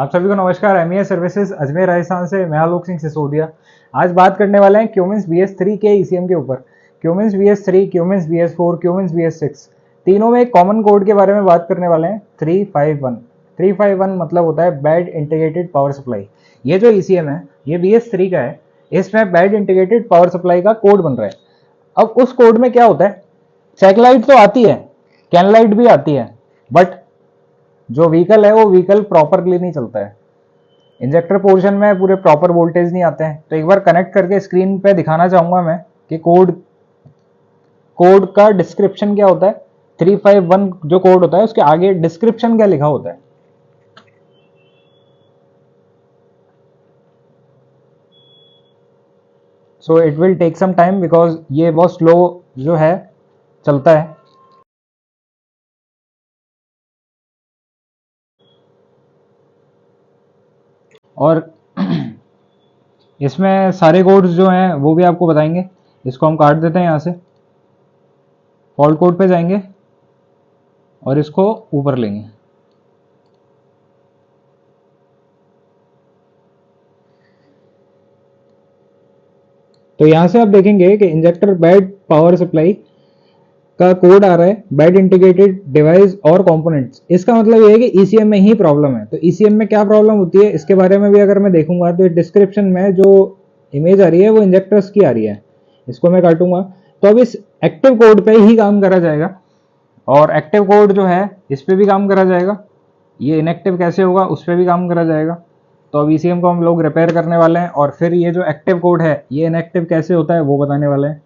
आप सभी को नमस्कार। एमईएस सर्विसेज अजमेर राजस्थान से मैं आलोक सिंह सिसोदिया। आज बात करने वाले हैं क्यूमिंस BS3 के ईसीएम के ऊपर। Cummins BS3, Cummins BS4, Cummins BS6 तीनों में एक कॉमन कोड के बारे में बात करने वाले हैं। 351 351 मतलब होता है बैड इंटीग्रेटेड पावर सप्लाई। ये जो ईसीएम है ये BS3 का है। इसमें बैड इंटीग्रेटेड पावर सप्लाई का कोड बन रहा है। अब उस कोड में क्या होता है, चेकलाइट तो आती है, कैनलाइट भी आती है, बट जो व्हीकल है वो व्हीकल प्रॉपरली नहीं चलता है। इंजेक्टर पोर्शन में पूरे प्रॉपर वोल्टेज नहीं आते हैं। तो एक बार कनेक्ट करके स्क्रीन पे दिखाना चाहूंगा मैं कि कोड का डिस्क्रिप्शन क्या होता है। 351 जो कोड होता है उसके आगे डिस्क्रिप्शन क्या लिखा होता है। So it will take some time because ये बहुत स्लो जो है चलता है। और इसमें सारे कोड्स जो हैं वो भी आपको बताएंगे। इसको हम काट देते हैं यहाँ से, फॉल्ट कोड पे जाएंगे और इसको ऊपर लेंगे। तो यहां से आप देखेंगे कि इंजेक्टर बैड पावर सप्लाई का कोड आ रहा है, बैड इंटीग्रेटेड डिवाइस और कंपोनेंट्स। इसका मतलब ये है कि ईसीएम में ही प्रॉब्लम है। तो ईसीएम में क्या प्रॉब्लम होती है इसके बारे में भी अगर मैं देखूंगा तो डिस्क्रिप्शन में जो इमेज आ रही है वो इंजेक्टर्स की आ रही है। इसको मैं काटूंगा तो अब इस एक्टिव कोड पे ही काम करा जाएगा और एक्टिव कोड जो है इस पे भी काम करा जाएगा। ये इनएक्टिव कैसे होगा उस पर भी काम करा जाएगा। तो अब ईसीएम को हम लोग रिपेयर करने वाले हैं और फिर ये जो एक्टिव कोड है ये इनएक्टिव कैसे होता है वो बताने वाले हैं।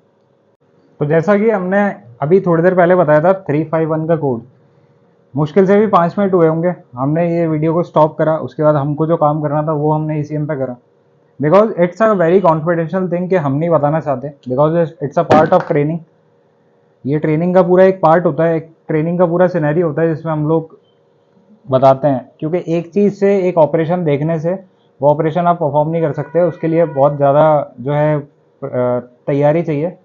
तो जैसा कि हमने अभी थोड़ी देर पहले बताया था 351 का कोड, मुश्किल से भी 5 मिनट हुए होंगे हमने ये वीडियो को स्टॉप करा। उसके बाद हमको जो काम करना था वो हमने ईसीएम पे करा। Because it's a very confidential thing कि हम नहीं बताना चाहते, because it's a part of training. ये ट्रेनिंग का पूरा एक पार्ट होता है, एक ट्रेनिंग का पूरा सिनेरियो होता है जिसमें हम लोग बताते हैं। क्योंकि एक चीज़ से, एक ऑपरेशन देखने से वो ऑपरेशन आप परफॉर्म नहीं कर सकते। उसके लिए बहुत ज़्यादा जो है तैयारी चाहिए।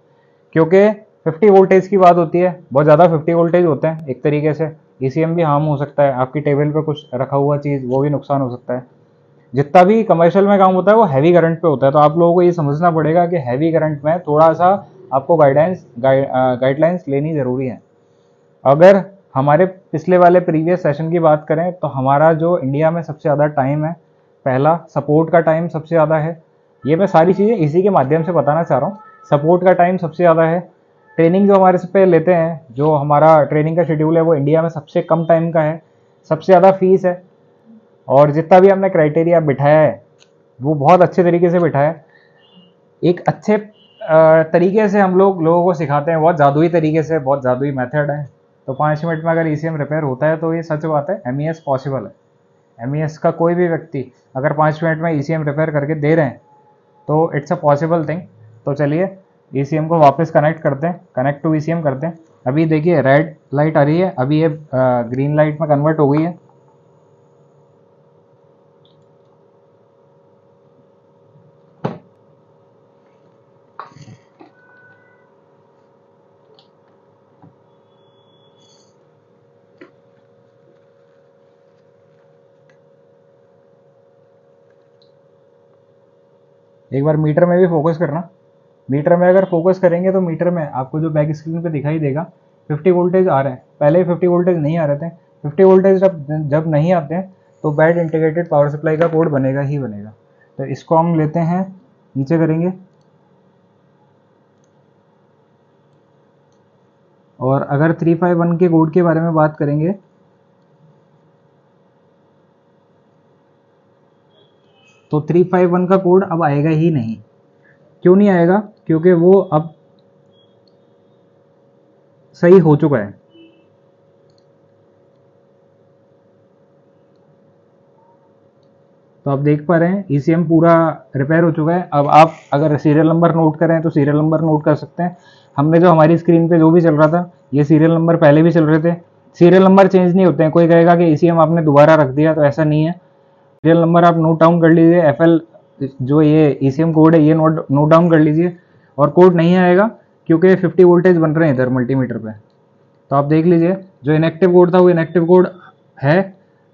क्योंकि 50 वोल्टेज की बात होती है, बहुत ज़्यादा 50 वोल्टेज होते हैं। एक तरीके से ईसीएम भी हार्म हो सकता है, आपकी टेबल पे कुछ रखा हुआ चीज़ वो भी नुकसान हो सकता है। जितना भी कमर्शियल में काम होता है वो हैवी करंट पे होता है। तो आप लोगों को ये समझना पड़ेगा कि हैवी करंट में थोड़ा सा आपको गाइडलाइंस लेनी ज़रूरी है। अगर हमारे पिछले वाले प्रीवियस सेशन की बात करें तो हमारा जो इंडिया में सबसे ज़्यादा टाइम है, पहला सपोर्ट का टाइम सबसे ज़्यादा है। ये मैं सारी चीज़ें इसी के माध्यम से बताना चाह रहा हूँ। सपोर्ट का टाइम सबसे ज़्यादा है। ट्रेनिंग जो हमारे से पे लेते हैं, जो हमारा ट्रेनिंग का शेड्यूल है वो इंडिया में सबसे कम टाइम का है। सबसे ज़्यादा फीस है। और जितना भी हमने क्राइटेरिया बिठाया है वो बहुत अच्छे तरीके से बिठाया है। एक अच्छे तरीके से हम लोगों को सिखाते हैं, बहुत जादुई तरीके से, बहुत जादुई मेथड है। तो 5 मिनट में अगर ईसीएम रिपेयर होता है तो ये सच बात है, एमईएस पॉसिबल है। एमईएस का कोई भी व्यक्ति अगर 5 मिनट में ईसीएम रिपेयर करके दे रहे हैं तो इट्स अ पॉसिबल थिंग। तो चलिए ईसीएम को वापस कनेक्ट करते हैं, कनेक्ट टू ईसीएम करते हैं। अभी देखिए रेड लाइट आ रही है, अभी ये ग्रीन लाइट में कन्वर्ट हो गई है। एक बार मीटर में भी फोकस करना। मीटर में अगर फोकस करेंगे तो मीटर में आपको जो बैक स्क्रीन पे दिखाई देगा 50 वोल्टेज आ रहे हैं। पहले 50 वोल्टेज नहीं आ रहे थे। 50 वोल्टेज जब नहीं आते हैं तो बैड इंटीग्रेटेड पावर सप्लाई का कोड बनेगा ही बनेगा। तो इसको हम लेते हैं, नीचे करेंगे और अगर 351 के कोड के बारे में बात करेंगे तो 351 का कोड अब आएगा ही नहीं। क्यों नहीं आएगा? क्योंकि वो अब सही हो चुका है। तो आप देख पा रहे हैं ईसीएम पूरा रिपेयर हो चुका है। अब आप अगर सीरियल नंबर नोट करें तो सीरियल नंबर नोट कर सकते हैं। हमने जो हमारी स्क्रीन पे जो भी चल रहा था ये सीरियल नंबर पहले भी चल रहे थे। सीरियल नंबर चेंज नहीं होते हैं। कोई कहेगा कि ईसीएम आपने दोबारा रख दिया, तो ऐसा नहीं है। सीरियल नंबर आप नोट डाउन कर लीजिए। एफएल जो ये ईसीएम कोड है ये नोट डाउन कर लीजिए। और कोड नहीं आएगा क्योंकि 50 वोल्टेज बन रहे हैं इधर मल्टीमीटर पे। तो आप देख लीजिए जो इनएक्टिव कोड था वो इनएक्टिव कोड है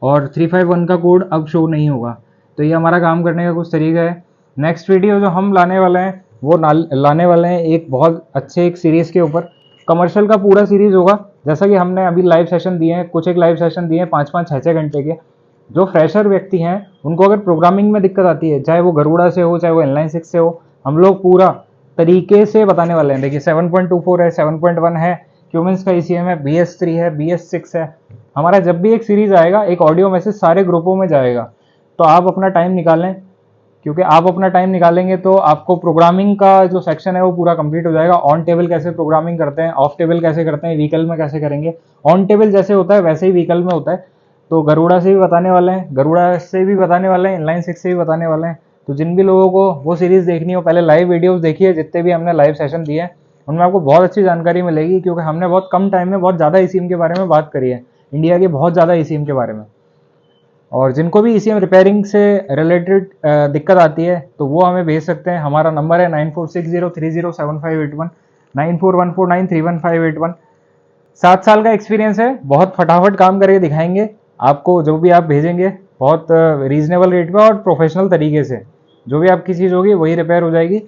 और 351 का कोड अब शो नहीं होगा। तो ये हमारा काम करने का कुछ तरीका है। नेक्स्ट वीडियो जो हम लाने वाले हैं वो लाने वाले हैं एक बहुत अच्छे एक सीरीज़ के ऊपर। कमर्शियल का पूरा सीरीज़ होगा, जैसा कि हमने अभी लाइव सेशन दिए हैं, कुछ एक लाइव सेशन दिए हैं 5-5, 6-6 घंटे के। जो फ्रेशर व्यक्ति हैं उनको अगर प्रोग्रामिंग में दिक्कत आती है, चाहे वो गरुड़ा से हो, चाहे वो इनलाइन 6 से हो, हम लोग पूरा तरीके से बताने वाले हैं। देखिए 7.24 है, 7.1 है, क्यूमेंस का ECM है, BS3 है, BS6 है। हमारा जब भी एक सीरीज आएगा, एक ऑडियो मैसेज सारे ग्रुपों में जाएगा। तो आप अपना टाइम निकालें, क्योंकि आप अपना टाइम निकालेंगे तो आपको प्रोग्रामिंग का जो सेक्शन है वो पूरा कंप्लीट हो जाएगा। ऑन टेबल कैसे प्रोग्रामिंग करते हैं, ऑफ टेबल कैसे करते हैं, व्हीकल में कैसे करेंगे। ऑन टेबल जैसे होता है वैसे ही व्हीकल में होता है। तो गरुड़ा से भी बताने वाले हैं, गरुड़ा से भी बताने वाले हैं, इनलाइन 6 से भी बताने वाले हैं। तो जिन भी लोगों को वो सीरीज़ देखनी हो, पहले लाइव वीडियोस देखिए, जितने भी हमने लाइव सेशन दिए हैं उनमें आपको बहुत अच्छी जानकारी मिलेगी, क्योंकि हमने बहुत कम टाइम में बहुत ज़्यादा ECM के बारे में बात करी है, इंडिया के बहुत ज़्यादा ECM के बारे में। और जिनको भी ECM रिपेयरिंग से रिलेटेड दिक्कत आती है तो वो हमें भेज सकते हैं। हमारा नंबर है 9460307581, 9414931581। 7 साल का एक्सपीरियंस है, बहुत फटाफट काम करके दिखाएंगे आपको। जो भी आप भेजेंगे बहुत रीजनेबल रेट पे और प्रोफेशनल तरीके से जो भी आपकी चीज़ होगी वही रिपेयर हो जाएगी।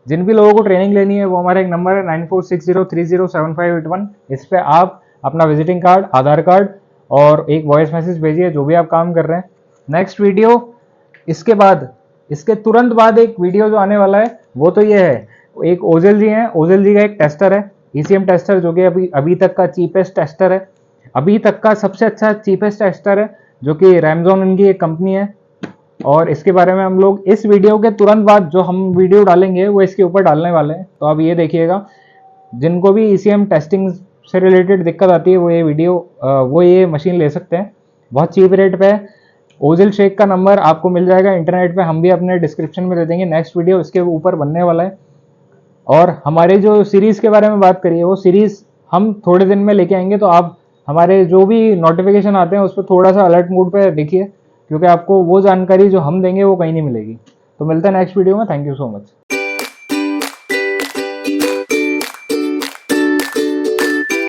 जिन भी लोगों को ट्रेनिंग लेनी है वो हमारा एक नंबर है 9460307581। इस पर आप अपना विजिटिंग कार्ड, आधार कार्ड और एक वॉइस मैसेज भेजिए जो भी आप काम कर रहे हैं। नेक्स्ट वीडियो इसके बाद, इसके तुरंत बाद एक वीडियो जो आने वाला है वो तो ये है, एक ओजेल जी हैं, ओजेल जी का एक टेस्टर है, ECM टेस्टर, जो कि अभी तक का चीपेस्ट टेस्टर है, अभी तक का सबसे अच्छा चीपेस्ट टेस्टर है, जो कि रैमजॉन इनकी एक कंपनी है। और इसके बारे में हम लोग इस वीडियो के तुरंत बाद जो हम वीडियो डालेंगे वो इसके ऊपर डालने वाले हैं। तो आप ये देखिएगा, जिनको भी ECM टेस्टिंग से रिलेटेड दिक्कत आती है वो ये मशीन ले सकते हैं, बहुत चीप रेट पे है। ओजिल शेख का नंबर आपको मिल जाएगा इंटरनेट पे, हम भी अपने डिस्क्रिप्शन में दे देंगे। नेक्स्ट वीडियो इसके ऊपर बनने वाला है। और हमारे जो सीरीज़ के बारे में बात करिए, वो सीरीज़ हम थोड़े दिन में लेके आएंगे। तो आप हमारे जो भी नोटिफिकेशन आते हैं उस पर थोड़ा सा अलर्ट मोड पे देखिए, क्योंकि आपको वो जानकारी जो हम देंगे वो कहीं नहीं मिलेगी। तो मिलते हैं नेक्स्ट वीडियो में। Thank you so much.